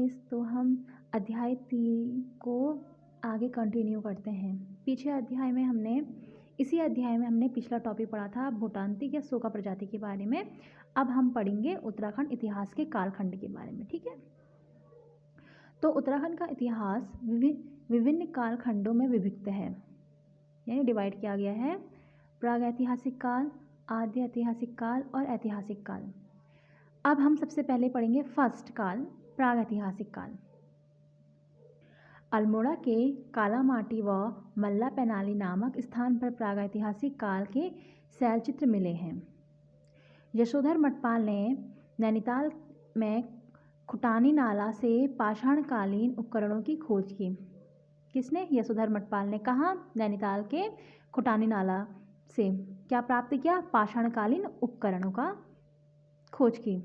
Guys, तो हम अध्याय 3 को आगे कंटिन्यू करते हैं। इसी अध्याय में हमने पिछला टॉपिक पढ़ा था भूटांतिक या सोका प्रजाति के बारे में। अब हम पढ़ेंगे उत्तराखंड इतिहास के कालखंड के बारे में। ठीक है, तो उत्तराखंड का इतिहास विभिन्न कालखंडों में विभक्त है, यानी डिवाइड किया गया है। प्रागैतिहासिक काल, आद्य ऐतिहासिक काल और ऐतिहासिक काल। अब हम सबसे पहले पढ़ेंगे फर्स्ट काल, प्रागैतिहासिक काल। अल्मोड़ा के कालामाटी व मल्ला पैनाली नामक स्थान पर प्रागैतिहासिक काल के शैलचित्र मिले हैं। यशोधर मठपाल ने नैनीताल में खुटानी नाला से पाषाणकालीन उपकरणों की खोज की। किसने? यशोधर मठपाल ने। कहा? नैनीताल के खुटानी नाला से क्या प्राप्त किया? पाषाणकालीन उपकरणों का खोज की।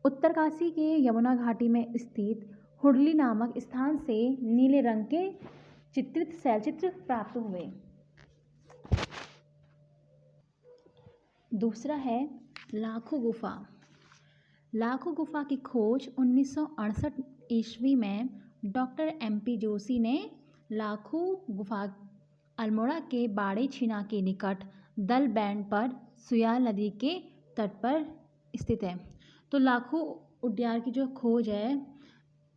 उत्तरकाशी के यमुना घाटी में स्थित हुडली नामक स्थान से नीले रंग के चित्रित शैलचित्र प्राप्त हुए। दूसरा है लाखों गुफा। लाखों गुफा की खोज 1968 ईस्वी में डॉक्टर MP जोशी ने लाखों गुफा अल्मोड़ा के बाड़े छिना के निकट दल बैंड पर सुयाल नदी के तट पर स्थित है। तो लाखों उड्यार की जो खोज है,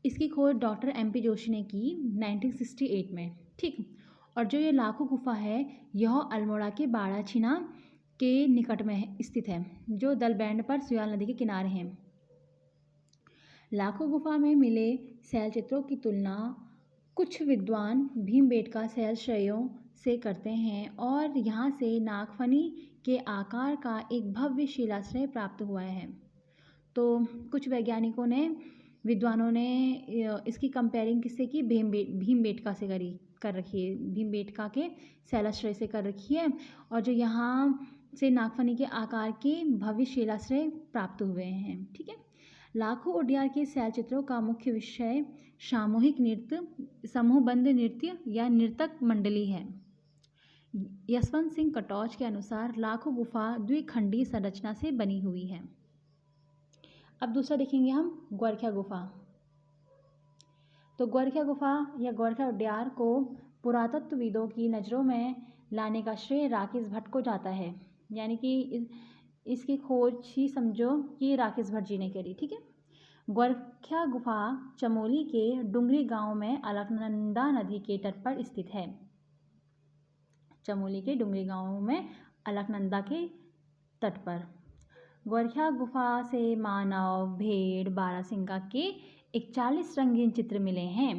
इसकी खोज डॉक्टर MP जोशी ने की 1968 में। ठीक, और जो ये लाखों गुफा है यह अल्मोड़ा के बाड़ा छिना के निकट में स्थित है, जो दल बैंड पर सुयाल नदी के किनारे हैं। लाखों गुफा में मिले शैलचित्रों की तुलना कुछ विद्वान भीमबेटका शैलश्रयों से करते हैं और यहाँ से नागफनी के आकार का एक भव्य शिलाश्रय प्राप्त हुआ है। तो कुछ वैज्ञानिकों ने, विद्वानों ने इसकी कंपेयरिंग किससे की? भीमबेटका से कर रखी है, भीमबेटका के शैलाश्रय से कर रखी है। और जो यहाँ से नागफनी के आकार के भव्य शिलाश्रय प्राप्त हुए हैं। ठीक है, लाखों उड्यार के शैलचित्रों का मुख्य विषय सामूहिक नृत्य, समूहबद्ध नृत्य या नर्तक मंडली है। यशवंत सिंह कटौच के अनुसार लाखों गुफा द्विखंडीय संरचना से बनी हुई है। अब दूसरा देखेंगे हम गोरखिया गुफा। तो गोरखिया गुफा या गोरखिया उड्यार को पुरातत्वविदों की नज़रों में लाने का श्रेय राकेश भट्ट को जाता है, यानी कि इसकी खोज ही समझो कि राकेश भट्ट जी ने करी। ठीक है, गोरखिया गुफा चमोली के डुंगरी गांव में अलकनंदा नदी के तट पर स्थित है। चमोली के डुंगरी गांव में अलकनंदा के तट पर गोरखिया गुफा से मानव, भेड़, बारहसिंगा के 41 रंगीन चित्र मिले हैं,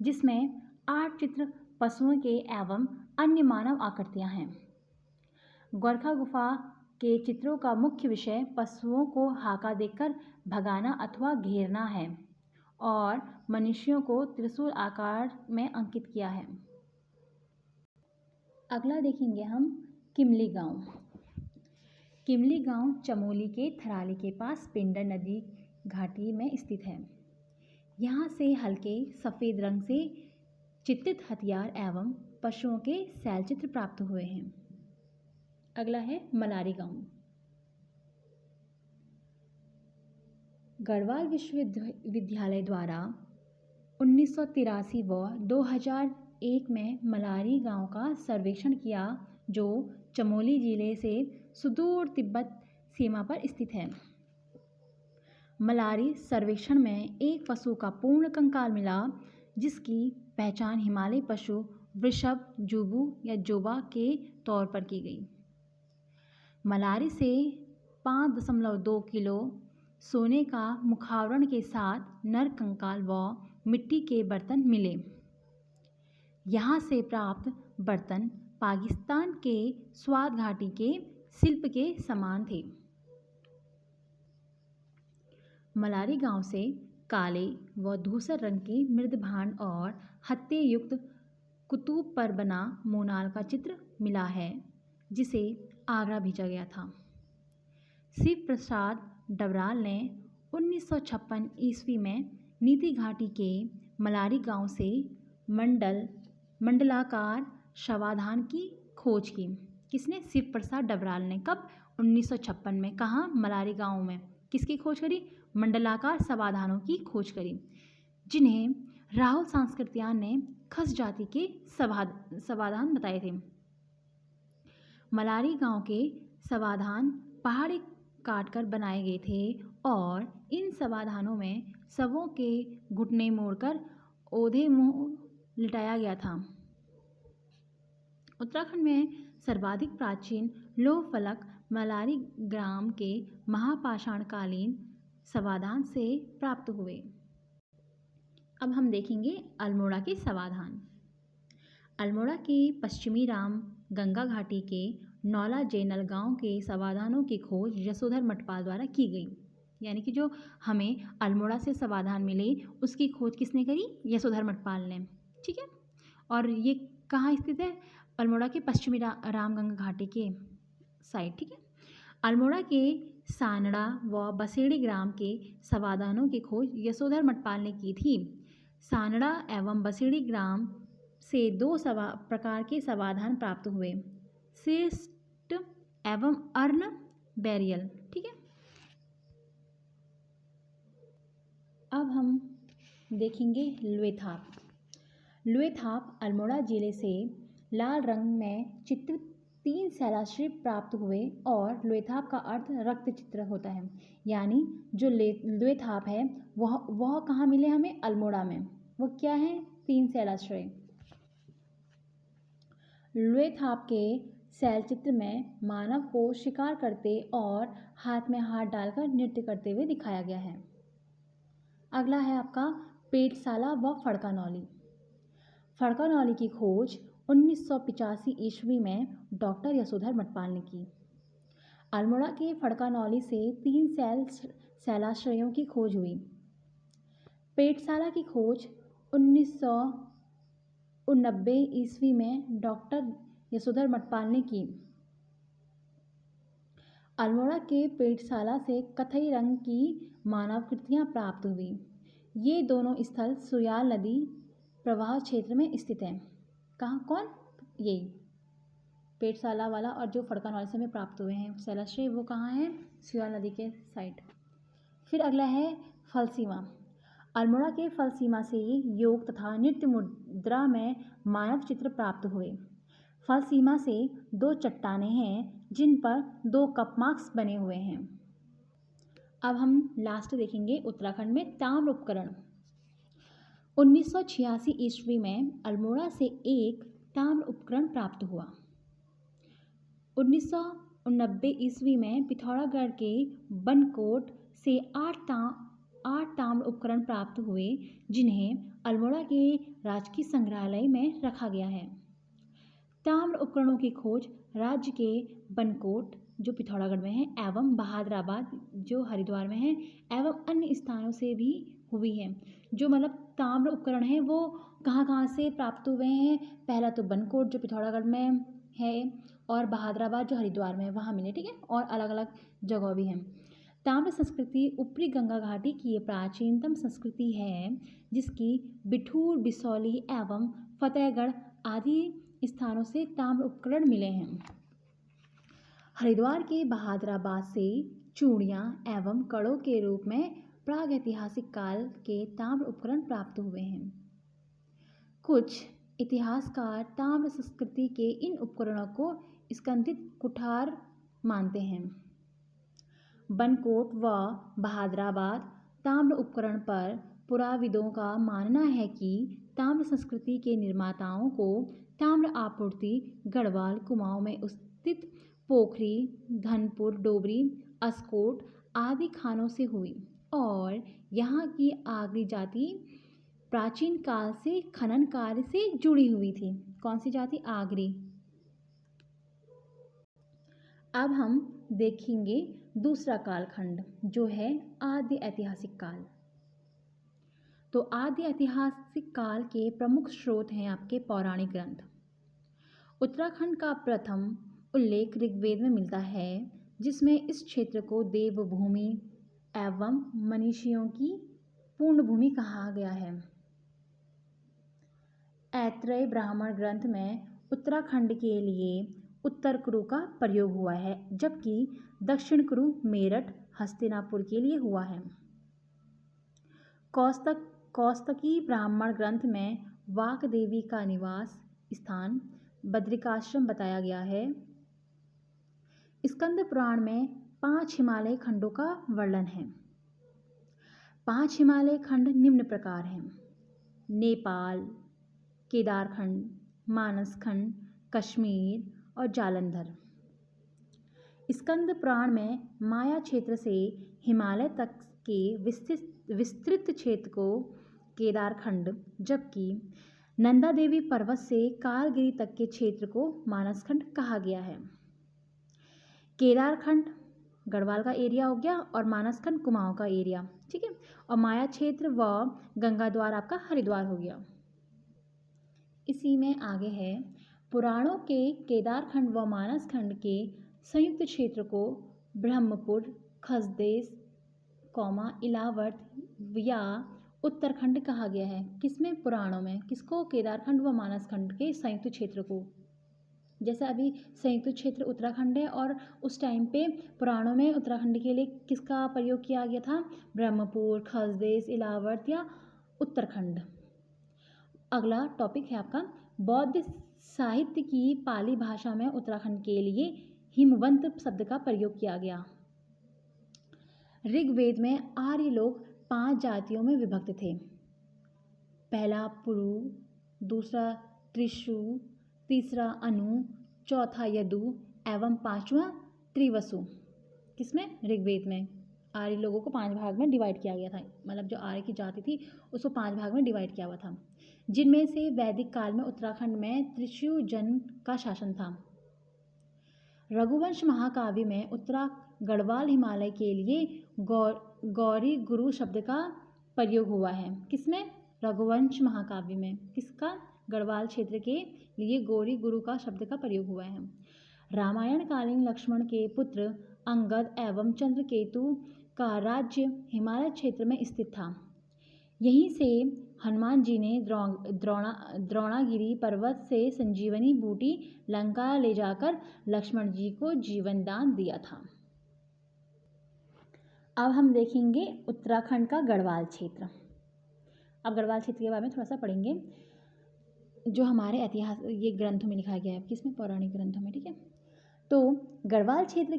जिसमें 8 चित्र पशुओं के एवं अन्य मानव आकृतियां हैं। गोरखिया गुफा के चित्रों का मुख्य विषय पशुओं को हाका देकर भगाना अथवा घेरना है और मनुष्यों को त्रिशूल आकार में अंकित किया है। अगला देखेंगे हम किमली गांव। किमली गांव चमोली के थराली के पास पिंडर नदी घाटी में स्थित है। यहाँ से हल्के सफ़ेद रंग से चित्रित हथियार एवं पशुओं के शैलचित्र प्राप्त हुए हैं। अगला है मलारी गांव। गढ़वाल विश्वविद्यालय द्वारा 1983 व 2001 में मलारी गांव का सर्वेक्षण किया, जो चमोली जिले से सुदूर तिब्बत सीमा पर स्थित है। मलारी सर्वेक्षण में एक पशु का पूर्ण कंकाल मिला, जिसकी पहचान हिमालयी पशु वृषभ, जुबू या जोबा के तौर पर की गई। मलारी से 5.2 किलो सोने का मुखावरण के साथ नर कंकाल व मिट्टी के बर्तन मिले। यहाँ से प्राप्त बर्तन पाकिस्तान के स्वात घाटी के शिल्प के समान थे। मलारी गांव से काले व धूसर रंग के मृदभांड और हत्थे युक्त कुतूब पर बना मोनाल का चित्र मिला है, जिसे आगरा भेजा गया था। शिव प्रसाद डबराल ने 1956 ईस्वी में नीति घाटी के मलारी गांव से मंडलाकार शवाधान की खोज की। किसने? शिव प्रसाद डबराल ने। कब? 1956 में। कहाँ? मलारी गांव में। किसकी खोज करी? मंडलाकार समाधानों की खोज करी, जिन्हें राहुल सांस्कृत्यायन ने खस जाति के समाधान बताए थे। मलारी गांव के समाधान पहाड़ी काटकर बनाए गए थे और इन समाधानों में शवों के घुटने मोड़कर औंधे मुंह लिटाया गया था। उत्तराखंड में सर्वाधिक प्राचीन लौह फलक मलारी ग्राम के महापाषाणकालीन समाधान से प्राप्त हुए। अब हम देखेंगे अल्मोड़ा के समाधान। अल्मोड़ा के पश्चिमी राम गंगा घाटी के नौला जैनल गांव के समाधानों की खोज यशोधर मटपाल द्वारा की गई। यानी कि जो हमें अल्मोड़ा से समाधान मिले उसकी खोज किसने करी? यशोधर मटपाल ने। ठीक है, और ये कहाँ स्थित है? अल्मोड़ा के पश्चिमी रामगंगा घाटी के साइड। ठीक है, अल्मोड़ा के सानड़ा व बसेड़ी ग्राम के समाधानों की खोज यशोधर मटपाल ने की थी। सानड़ा एवं बसेड़ी ग्राम से दो प्रकार के समाधान प्राप्त हुए, श्रेष्ठ एवं अर्ण बैरियल। ठीक है, अब हम देखेंगे लुएथाप। लुएथाप अल्मोड़ा जिले से लाल रंग में चित्रित 3 शैलाश्रय प्राप्त हुए और लुएथाप का अर्थ रक्त चित्र होता है। यानी जो लुएथाप है वह कहाँ मिले हमें? अल्मोड़ा में। वो क्या है? 3 शैलाश्रय। लुएथाप के शैलचित्र में मानव को शिकार करते और हाथ में हाथ डालकर नृत्य करते हुए दिखाया गया है। अगला है आपका पेटशाला व फड़कानौली। फड़कानौली की खोज 1985 ईस्वी में डॉक्टर यशोधर मटपाल ने की। अल्मोड़ा के फड़कानौली से 3 शैलाश्रयों की खोज हुई। पेटशाला की खोज 1989 ईस्वी में डॉक्टर यशोधर मटपाल ने की। अल्मोड़ा के पेटशाला से कथई रंग की मानवाकृतियाँ प्राप्त हुई। ये दोनों स्थल सुयाल नदी प्रवाह क्षेत्र में स्थित हैं। कहाँ? कौन? यही पेटशाला वाला और जो फड़कानौली से में प्राप्त हुए हैं शैलाश्रय, वो कहाँ है? सुयाल नदी के साइड। फिर अगला है फलसीमा। अल्मोड़ा के फलसीमा से योग तथा नृत्य मुद्रा में मानव चित्र प्राप्त हुए। फलसीमा से 2 चट्टानें हैं जिन पर 2 कपमार्क्स बने हुए हैं। अब हम लास्ट देखेंगे उत्तराखंड में ताम्र उपकरण। 1986 ईस्वी में अल्मोड़ा से एक ताम्र उपकरण प्राप्त हुआ। 1989 ईस्वी में पिथौरागढ़ के बनकोट से 8 ताम्र उपकरण प्राप्त हुए, जिन्हें अल्मोड़ा के राजकीय संग्रहालय में रखा गया है। ताम्र उपकरणों की खोज राज्य के बनकोट जो पिथौरागढ़ में है एवं बहादुराबाद जो हरिद्वार में है एवं अन्य स्थानों से भी हुई है। जो मतलब ताम्र उपकरण हैं वो कहाँ कहाँ से प्राप्त हुए हैं? पहला तो बनकोट जो पिथौरागढ़ में है और बहादुराबाद जो हरिद्वार में है वहाँ मिले। ठीक है, और अलग अलग जगह भी हैं। ताम्र संस्कृति ऊपरी गंगा घाटी की प्राचीनतम संस्कृति है, जिसकी बिठूर, बिसौली एवं फतेहगढ़ आदि स्थानों से ताम्र उपकरण मिले हैं। हरिद्वार के बहादुराबाद से चूड़ियाँ एवं कड़ों के रूप में प्रागैतिहासिक काल के ताम्र उपकरण प्राप्त हुए हैं। कुछ इतिहासकार ताम्र संस्कृति के इन उपकरणों को स्कंदित कुठार मानते हैं। बनकोट व बहादुराबाद ताम्र उपकरण पर पुराविदों का मानना है कि ताम्र संस्कृति के निर्माताओं को ताम्र आपूर्ति गढ़वाल, कुमाऊं में स्थित पोखरी, धनपुर, डोबरी, अस्कोट आदि खानों से हुई और यहाँ की आगरी जाति प्राचीन काल से खनन कार्य से जुड़ी हुई थी। कौन सी जाति? आगरी। अब हम देखेंगे दूसरा कालखंड जो है आदि ऐतिहासिक काल। तो आदि ऐतिहासिक काल के प्रमुख स्रोत हैं आपके पौराणिक ग्रंथ। उत्तराखंड का प्रथम उल्लेख ऋग्वेद में मिलता है, जिसमें इस क्षेत्र को देवभूमि एवं मनीषियों की पूर्ण भूमि कहा गया है। ऐत्रेय ब्राह्मण ग्रंथ में उत्तराखंड के लिए उत्तर कुरु का प्रयोग हुआ है, जबकि दक्षिण कुरु मेरठ, हस्तिनापुर के लिए हुआ है। कौस्तक कौस्तकी ब्राह्मण ग्रंथ में वाक देवी का निवास स्थान बद्रिकाश्रम बताया गया है। स्कंद पुराण में 5 हिमालय खंडों का वर्णन है। 5 हिमालय खंड निम्न प्रकार हैं: नेपाल, केदारखंड, मानसखंड, कश्मीर और जालंधर। स्कंद पुराण में माया क्षेत्र से हिमालय तक के विस्तृत क्षेत्र को केदारखंड, जबकि नंदा देवी पर्वत से कालगिरी तक के क्षेत्र को मानसखंड कहा गया है। केदारखंड गढ़वाल का एरिया हो गया और मानसखंड कुमाऊं का एरिया, ठीक है। और माया क्षेत्र व गंगा द्वार आपका हरिद्वार हो गया। इसी में आगे है, पुराणों के केदारखंड व मानसखंड के संयुक्त क्षेत्र को ब्रह्मपुर, खसदेश, इलावट या उत्तरखंड कहा गया है। किसमें? पुराणों में। किसको? केदारखंड व मानसखंड के संयुक्त क्षेत्र को। जैसे अभी संयुक्त क्षेत्र उत्तराखंड है और उस टाइम पे पुराणों में उत्तराखंड के लिए किसका प्रयोग किया गया था? ब्रह्मपुर, खसदेश, इलावट या उत्तरखंड। अगला टॉपिक है आपका, बौद्ध साहित्य की पाली भाषा में उत्तराखंड के लिए हिमवंत शब्द का प्रयोग किया गया। ऋग्वेद में आर्य लोग 5 जातियों में विभक्त थे। पहला पुरु, दूसरा त्रिशु, तीसरा अनु, चौथा यदु एवं 5वां त्रिवसु। किसमें? ऋग्वेद में आर्य लोगों को 5 भाग में डिवाइड किया गया था। मतलब जो आर्य की जाति थी उसको 5 भाग में डिवाइड किया हुआ था, जिनमें से वैदिक काल में उत्तराखंड में त्रिशु जन का शासन था। रघुवंश महाकाव्य में उत्तरा गढ़वाल हिमालय के लिए गौरी गुरु शब्द का प्रयोग हुआ है। किसमें? रघुवंश महाकाव्य में। किसका? गढ़वाल क्षेत्र के लिए गौरी गुरु का शब्द का प्रयोग हुआ है। रामायण कालीन लक्ष्मण के पुत्र अंगद एवं चंद्रकेतु का राज्य हिमालय क्षेत्र में स्थित था। यहीं से हनुमान जी ने द्रोणागिरी पर्वत से संजीवनी बूटी लंका ले जाकर लक्ष्मण जी को जीवन दान दिया था। अब हम देखेंगे उत्तराखंड का गढ़वाल क्षेत्र। अब गढ़वाल क्षेत्र के बारे में थोड़ा सा पढ़ेंगे, जो हमारे इतिहास ये ग्रंथों में लिखा गया है। किसमें? पौराणिक ग्रंथों में, ठीक है। तो गढ़वाल क्षेत्र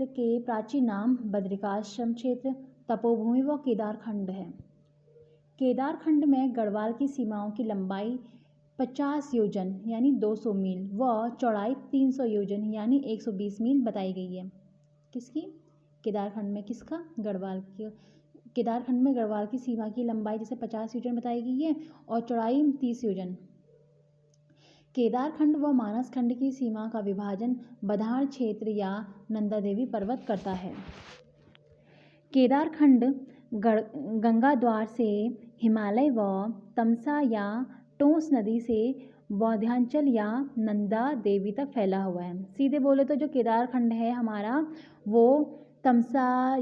के प्राचीन नाम बद्रिकाश्रम क्षेत्र, तपोभूमि व केदारखंड है। केदारखंड में गढ़वाल की सीमाओं की लंबाई 50 योजन यानी 200 मील व चौड़ाई 300 योजन यानी 120 मील बताई गई है। किसकी? केदारखंड में। किसका? गढ़वाल की। केदारखंड में गढ़वाल की सीमा की लंबाई जैसे 50 योजन बताई गई है और चौड़ाई 30 योजन। केदारखंड व मानसखंड की सीमा का विभाजन बधाड़ क्षेत्र या नंदा देवी पर्वत करता है। केदारखंड गंगा द्वार से हिमालय व तमसा या टोंस नदी से बौद्धांचल या नंदा देवी तक फैला हुआ है। सीधे बोले तो जो केदारखंड है हमारा वो तमसा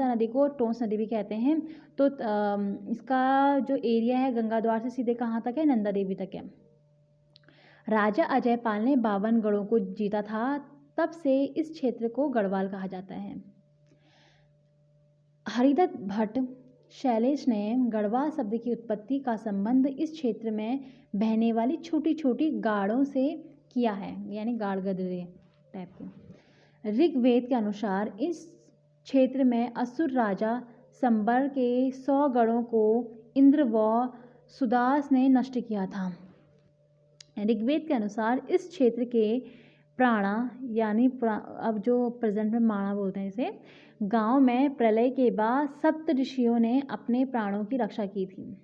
नदी को टोंस नदी भी कहते हैं। तो इसका जो एरिया है गंगा द्वार से सीधे कहाँ तक है? नंदा देवी तक है। राजा अजयपाल ने 52 गढ़ों को जीता था, तब से इस क्षेत्र को गढ़वाल कहा जाता है। हरिदत्त भट्ट शैलेश ने गढ़वाल शब्द की उत्पत्ति का संबंध इस क्षेत्र में बहने वाली छोटी छोटी गाड़ों से किया है, यानी गाड़ गदरे टाइप के। ऋग्वेद के अनुसार इस क्षेत्र में असुर राजा संबर के 100 गढ़ों को इंद्र व सुदास ने नष्ट किया था। ऋग्वेद के अनुसार इस क्षेत्र के प्राणा यानी अब जो प्रेजेंट में माणा बोलते हैं इसे, गांव में प्रलय के बाद सप्त ऋषियों ने अपने प्राणों की रक्षा की थी।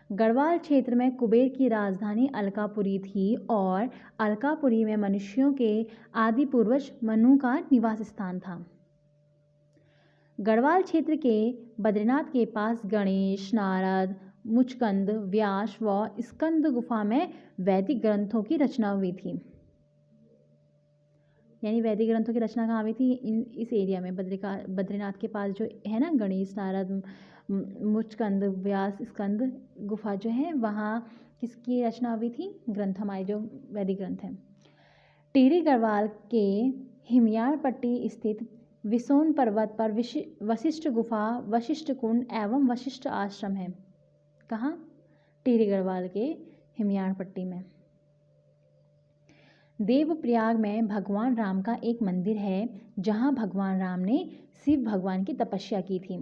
गढ़वाल क्षेत्र में कुबेर की राजधानी अलकापुरी थी और अलकापुरी में मनुष्यों के आदि पूर्वज मनु का निवास स्थान था। गढ़वाल क्षेत्र के बद्रीनाथ के पास गणेश, नारद, मुचकंद, व्यास व स्कंद गुफा में वैदिक ग्रंथों की रचना हुई थी। यानी वैदिक ग्रंथों की रचना कहाँ हुई थी? इस एरिया में बद्रीनाथ के पास जो है ना, गणेश, नारद, मुचकंद, व्यास, स्कंद गुफा जो है वहाँ किसकी रचना हुई थी? ग्रंथ, हमारे जो वैदिक ग्रंथ हैं। टिहरी गढ़वाल के हिमयार पट्टी स्थित विसोन पर्वत पर वशिष्ठ गुफा, वशिष्ठ कुंड एवं वशिष्ठ आश्रम है। कहाँ? टिहरी गढ़वाल के हिमयाण पट्टी में। देवप्रयाग में भगवान राम का एक मंदिर है जहाँ भगवान राम ने शिव भगवान की तपस्या की थी।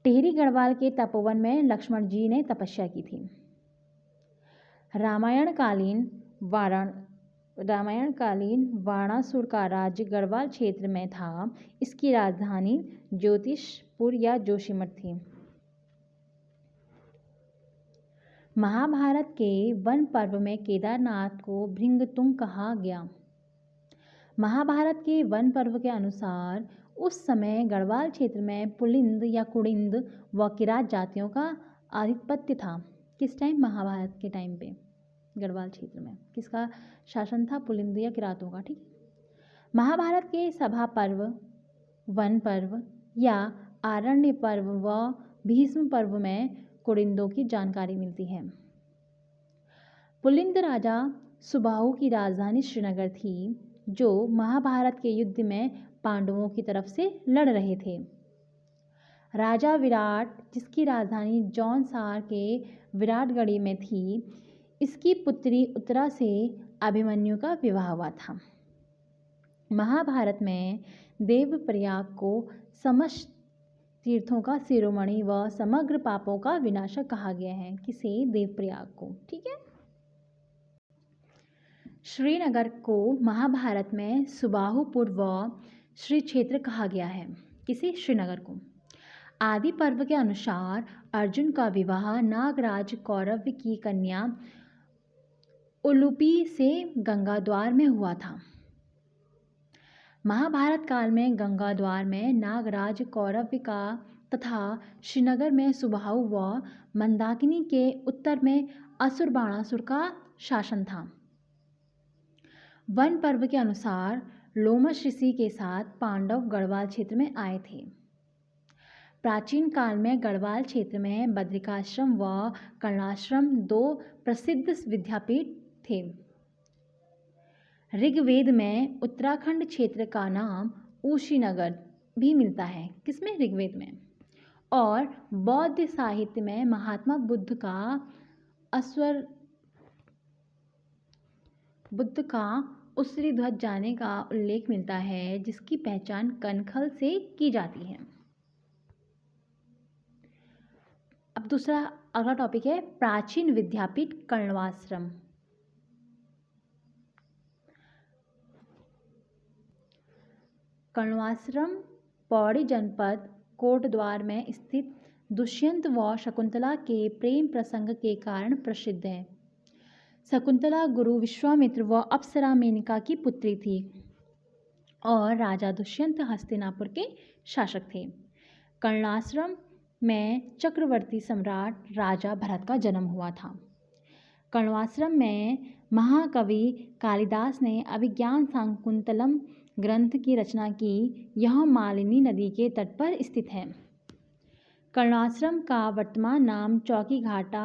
टिहरी गढ़वाल के तपोवन में लक्ष्मण जी ने तपस्या की थी। रामायणकालीन वाणासुर का राज्य गढ़वाल क्षेत्र में था। इसकी राजधानी ज्योतिषपुर या जोशीमठ थी। महाभारत के वन पर्व में केदारनाथ को भृंगतुंग कहा गया। महाभारत के वन पर्व के अनुसार उस समय गढ़वाल क्षेत्र में पुलिंद या कुड़िंद व किरात जातियों का आधिपत्य था। किस टाइम? महाभारत के टाइम पे गढ़वाल क्षेत्र में किसका शासन था? पुलिंद या किरातों का। ठीक। महाभारत के सभा पर्व, वन पर्व या आरण्य पर्व व भीष्म पर्व में कुड़िंदों की जानकारी मिलती है। पुलिंद राजा सुबाहु की राजधानी श्रीनगर थी, जो महाभारत के युद्ध में पांडवों की तरफ से लड़ रहे थे। राजा विराट, जिसकी राजधानी जौनसार के विराटगढ़ी में थी, इसकी पुत्री उत्तरा से अभिमन्यु का विवाह हुआ था। महाभारत में देवप्रयाग को समस्त तीर्थों का शिरोमणि व समग्र पापों का विनाशक कहा गया है। किसे? देवप्रयाग को। ठीक है। श्रीनगर को महाभारत में सुबाहुपुर व श्री क्षेत्र कहा गया है। किसे? श्रीनगर को। आदि पर्व के अनुसार अर्जुन का विवाह नागराज कौरव की कन्या उलूपी से गंगाद्वार में हुआ था। महाभारत काल में गंगाद्वार में नागराज कौरव का तथा श्रीनगर में सुबाहु व मंदाकिनी के उत्तर में असुर बाणासुर का शासन था। वन पर्व के अनुसार लोमश ऋषि के साथ पांडव गढ़वाल क्षेत्र में आए थे। प्राचीन काल में गढ़वाल क्षेत्र में बद्रिकाश्रम व कर्णाश्रम दो प्रसिद्ध विद्यापीठ थे। ऋग्वेद में उत्तराखंड क्षेत्र का नाम ऊशीनगर भी मिलता है। किसमें? ऋग्वेद में। और बौद्ध साहित्य में महात्मा बुद्ध का उसरी ध्वज जाने का उल्लेख मिलता है, जिसकी पहचान कनखल से की जाती है। अब अगला टॉपिक है प्राचीन विद्यापीठ कर्णवाश्रम। कर्णवाश्रम पौड़ी जनपद कोटद्वार में स्थित दुष्यंत व शकुंतला के प्रेम प्रसंग के कारण प्रसिद्ध है। शकुंतला गुरु विश्वामित्र व अप्सरा मेनका की पुत्री थी और राजा दुष्यंत हस्तिनापुर के शासक थे। कर्णाश्रम में चक्रवर्ती सम्राट राजा भरत का जन्म हुआ था। कर्णवाश्रम में महाकवि कालिदास ने अभिज्ञान शाकुंतलम ग्रंथ की रचना की। यह मालिनी नदी के तट पर स्थित है। कर्णाश्रम का वर्तमान नाम चौकी घाटा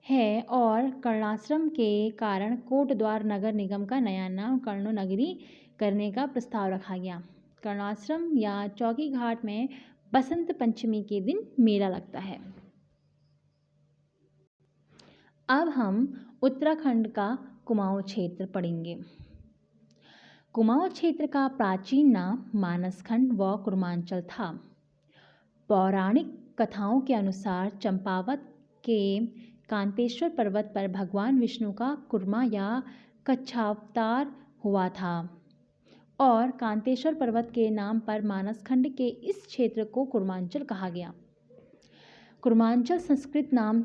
है और कर्णाश्रम के कारण कोटद्वार नगर निगम का नया नाम कर्णो नगरी करने का प्रस्ताव रखा गया। कर्णाश्रम या चौकी घाट में बसंत पंचमी के दिन मेला लगता है। अब हम उत्तराखंड का कुमाऊं क्षेत्र पढ़ेंगे। कुमाऊं क्षेत्र का प्राचीन नाम मानसखंड व कुर्मांचल था। पौराणिक कथाओं के अनुसार चंपावत के कांतेश्वर पर्वत पर भगवान विष्णु का कुर्मा या कच्छावतार हुआ था और कांतेश्वर पर्वत के नाम पर मानसखंड के इस क्षेत्र को कुर्मांचल कहा गया। कुर्मांचल संस्कृत नाम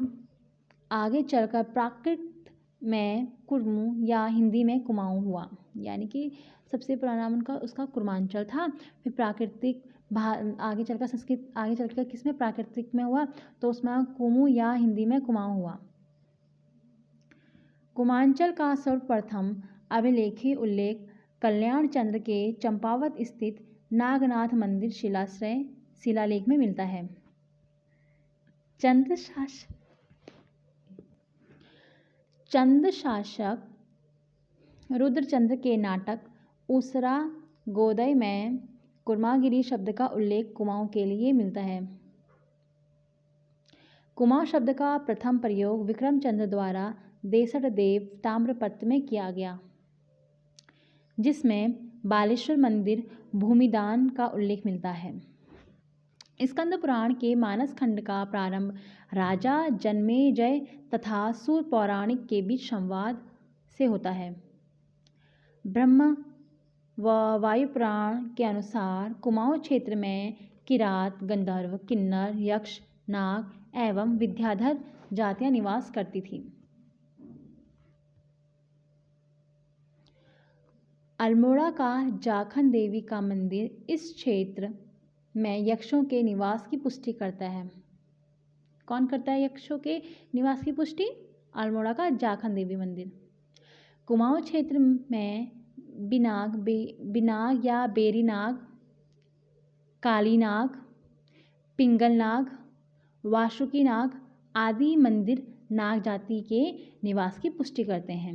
आगे चलकर प्राकृत में कुर्मू या हिंदी में कुमाऊं हुआ, यानी कि सबसे पुराना नाम उसका कुर्मांचल था। फिर प्राकृतिक आगे चलकर किस में? प्राकृतिक में हुआ, तो उसमें कुमू या हिंदी में कुमाऊं हुआ। कुमांचल का सर्वप्रथम अभिलेखीय उल्लेख कल्याण चंद्र के चंपावत स्थित नागनाथ मंदिर शिलालेख में मिलता है। चंद शासक रुद्रचंद्र के नाटक ऊसरा गोदय में कुर्मागिरी शब्द का उल्लेख कुमाऊं के लिए मिलता है। कुमाऊं शब्द का प्रथम प्रयोग विक्रमचंद्र द्वारा 63 देव ताम्रपत्र में किया गया, जिसमें बालेश्वर मंदिर भूमिदान का उल्लेख मिलता है। स्कंद पुराण के मानस खंड का प्रारंभ राजा जन्मेजय तथा सूर पौराणिक के बीच संवाद से होता है। ब्रह्म व वायु पुराण के अनुसार कुमाऊं क्षेत्र में किरात, गंधर्व, किन्नर, यक्ष, नाग एवं विद्याधर जातियां निवास करती थीं। अल्मोड़ा का जाखन देवी का मंदिर इस क्षेत्र में यक्षों के निवास की पुष्टि करता है। कौन करता है यक्षों के निवास की पुष्टि? अल्मोड़ा का जाखन देवी मंदिर। कुमाऊं क्षेत्र में बिनाग या बेरी नाग, काली नाग, पिंगल नाग, वासुकी नाग आदि मंदिर नाग जाति के निवास की पुष्टि करते हैं।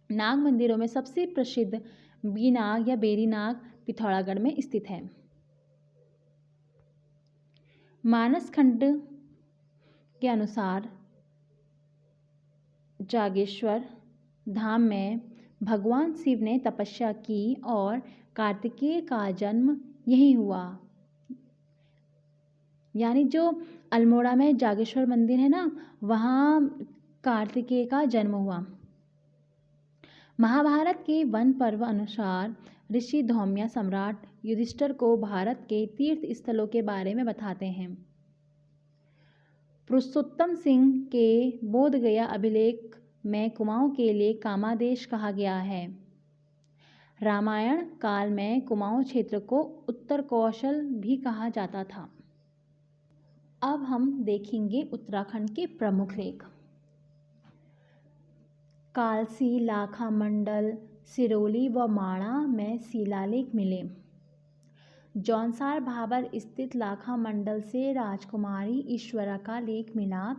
नाग मंदिरों में सबसे प्रसिद्ध बीनाग या बेरी नाग पिथौरागढ़ में स्थित है। मानस खंड के अनुसार जागेश्वर धाम में भगवान शिव ने तपस्या की और कार्तिकेय का जन्म यहीं हुआ। यानी जो अल्मोड़ा में जागेश्वर मंदिर है ना, वहाँ कार्तिकेय का जन्म हुआ। महाभारत के वन पर्व अनुसार ऋषि धौम्य सम्राट युधिष्ठिर को भारत के तीर्थ स्थलों के बारे में बताते हैं। पुरुषोत्तम सिंह के बोधगया अभिलेख में कुमाऊं के लिए कामादेश कहा गया है। रामायण काल में कुमाऊं क्षेत्र को उत्तर कौशल भी कहा जाता था। अब हम देखेंगे उत्तराखंड के प्रमुख लेख। कालसी, लाखा मंडल, सिरोली व माणा में शिलालेख मिले। जौनसार भाबर स्थित लाखा मंडल से राजकुमारी ईश्वरा का लेख मिला।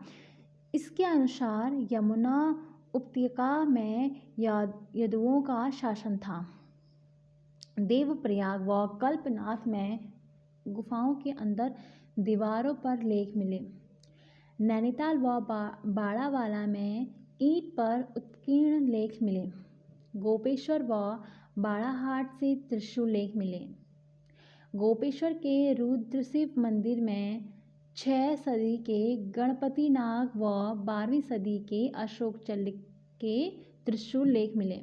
इसके अनुसार यमुना उपत्यका में यदुओं का शासन था। देवप्रयाग व कल्पनाथ में गुफाओं के अंदर दीवारों पर लेख मिले। नैनीताल व बाड़ावाला में ईंट पर उत्कीर्ण लेख मिले। गोपेश्वर व बाड़ाहाट से त्रिशूल लेख मिले। गोपेश्वर के रुद्रशिव मंदिर में 6 सदी के गणपति नाग व 12वीं सदी के अशोक चल्ल के त्रिशूल लेख मिले।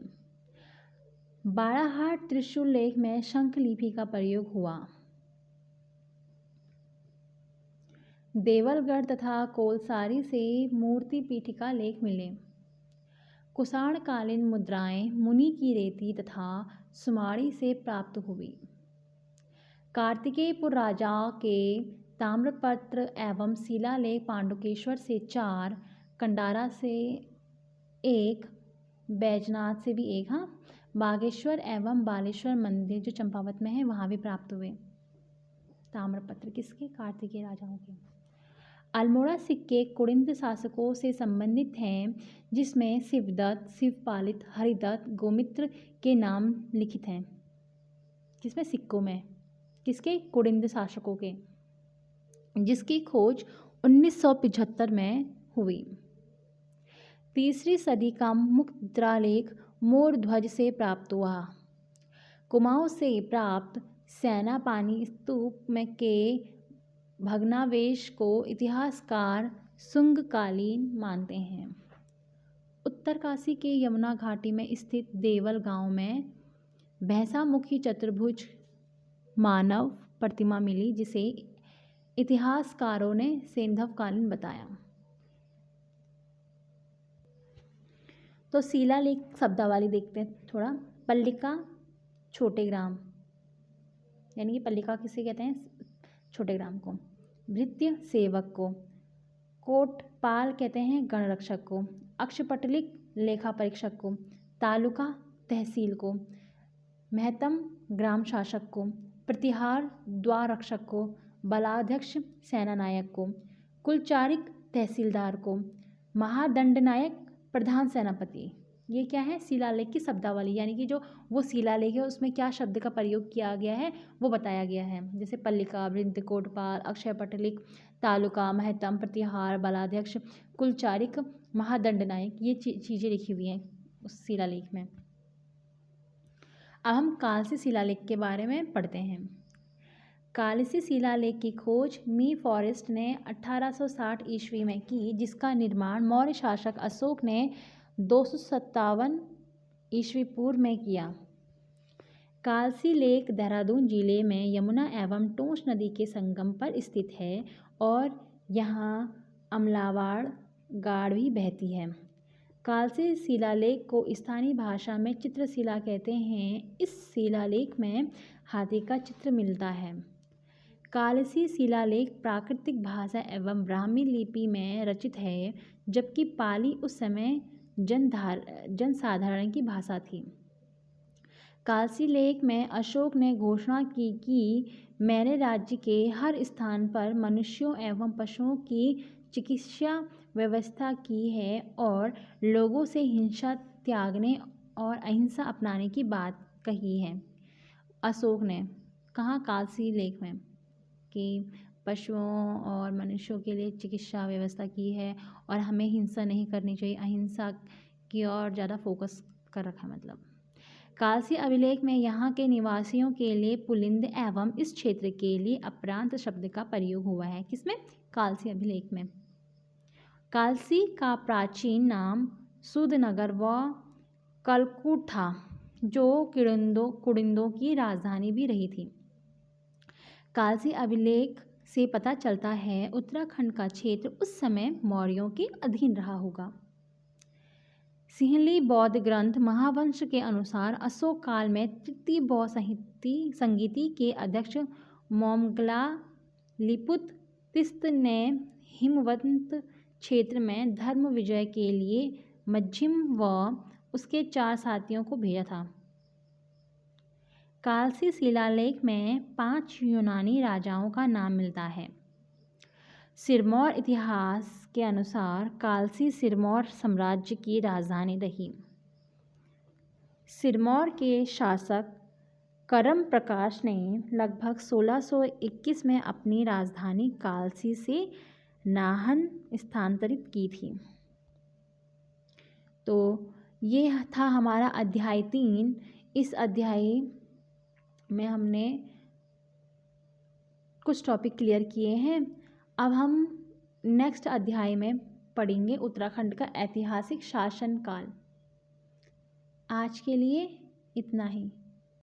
बाड़ाहाट त्रिशूल लेख में शंख लिपि का प्रयोग हुआ। देवलगढ़ तथा कोलसारी से मूर्ति पीठिका लेख मिले। कुषाणकालीन मुद्राएं मुनि की रेती तथा सुमाड़ी से प्राप्त हुई। कार्तिकेयपुर राजा के ताम्रपत्र एवं शिलालेख पांडुकेश्वर से 4, कंडारा से 1, बैजनाथ से भी 1, बागेश्वर एवं बालेश्वर मंदिर जो चंपावत में है वहाँ भी प्राप्त हुए ताम्रपत्र। किसके? कार्तिकेय राजाओं के। अल्मोड़ा सिक्के कुड़िंद शासकों से संबंधित हैं, जिसमें शिवदत्त, शिवपालित, हरिदत्त, गोमित्र के नाम लिखित हैं। किसमें? सिक्कों में। किसके? कुड़िंद शासकों के, जिसकी खोज 1975 में हुई। 3री सदी का मुद्रालेख मोर ध्वज से प्राप्त हुआ। कुमाऊं से प्राप्त सेनापानी स्तूप में के भग्नावशेष को इतिहासकार शुंगकालीन मानते हैं। उत्तरकाशी के यमुना घाटी में स्थित देवल गांव में भैंसामुखी चतुर्भुज मानव प्रतिमा मिली, जिसे इतिहासकारों ने सैंधवकालीन बताया। तो शिलालेख शब्दावली देखते हैं थोड़ा। पल्लिका छोटे ग्राम, यानी कि पल्लिका किसे कहते हैं? छोटे ग्राम को। भृत्य सेवक को। कोटपाल कहते हैं गणरक्षक को। अक्षपटलिक लेखा परीक्षक को। तालुका तहसील को। महतम ग्राम शासक को। प्रतिहार द्वार रक्षक को। बलाध्यक्ष सेनानायक को। कुलचारिक तहसीलदार को। महादंडनायक प्रधान सेनापति। ये क्या है, शिलालेख की शब्दावली, यानी कि जो वो शिलालेख है उसमें क्या शब्द का प्रयोग किया गया है वो बताया गया है। जैसे पल्लिका, वृंत, कोटपाल, अक्षय पटलिक, तालुका, महतम, प्रतिहार, बलाध्यक्ष, कुलचारिक, महादंड नायक, ये चीज़ें लिखी हुई हैं उस शिलालेख में। अब हम कालसी शिलालेख के बारे में पढ़ते हैं। कालसी शिलालेख की खोज मी फॉरेस्ट ने 1860 ईस्वी में की, जिसका निर्माण मौर्य शासक अशोक ने 257 ईस्वी पूर्व में किया। कालसी लेक देहरादून जिले में यमुना एवं टोंस नदी के संगम पर स्थित है और यहाँ अमलावाड़ गाड़ भी बहती है। कालसी शिलालेख को स्थानीय भाषा में चित्रशिला कहते हैं। इस शिलालेख में हाथी का चित्र मिलता है। कालसी शिलालेख प्राकृतिक भाषा एवं ब्राह्मी लिपि में रचित है, जबकि पाली उस समय जनसाधारण की भाषा थी। कालसी लेख में अशोक ने घोषणा की कि मैंने राज्य के हर स्थान पर मनुष्यों एवं पशुओं की चिकित्सा व्यवस्था की है और लोगों से हिंसा त्यागने और अहिंसा अपनाने की बात कही है। अशोक ने कहा कालसी लेख में कि पशुओं और मनुष्यों के लिए चिकित्सा व्यवस्था की है और हमें हिंसा नहीं करनी चाहिए, अहिंसा की ओर ज़्यादा फोकस कर रखा है। मतलब कालसी अभिलेख में यहाँ के निवासियों के लिए पुलिंद एवं इस क्षेत्र के लिए अपरांत शब्द का प्रयोग हुआ है। किसमें? कालसी अभिलेख में। कालसी का प्राचीन नाम सूदनगर व कलकूट था, जो कुड़िंदों की राजधानी भी रही थी। कालसी अभिलेख से पता चलता है उत्तराखंड का क्षेत्र उस समय मौर्यों के अधीन रहा होगा। सिंहली बौद्ध ग्रंथ महावंश के अनुसार अशोक काल में तृतीय बौद्ध संगीति के अध्यक्ष मोमग्लालिपुत तिस्त ने हिमवंत क्षेत्र में धर्म विजय के लिए मज्जिम व उसके 4 साथियों को भेजा था। कालसी शिलालेख में 5 यूनानी राजाओं का नाम मिलता है। सिरमौर इतिहास के अनुसार कालसी सिरमौर साम्राज्य की राजधानी रही। सिरमौर के शासक करम प्रकाश ने लगभग 1621 में अपनी राजधानी कालसी से नाहन स्थानांतरित की थी। तो ये था हमारा अध्याय 3। इस अध्याय में हमने कुछ टॉपिक क्लियर किए हैं। अब हम नेक्स्ट अध्याय में पढ़ेंगे उत्तराखंड का ऐतिहासिक शासनकाल। आज के लिए इतना ही।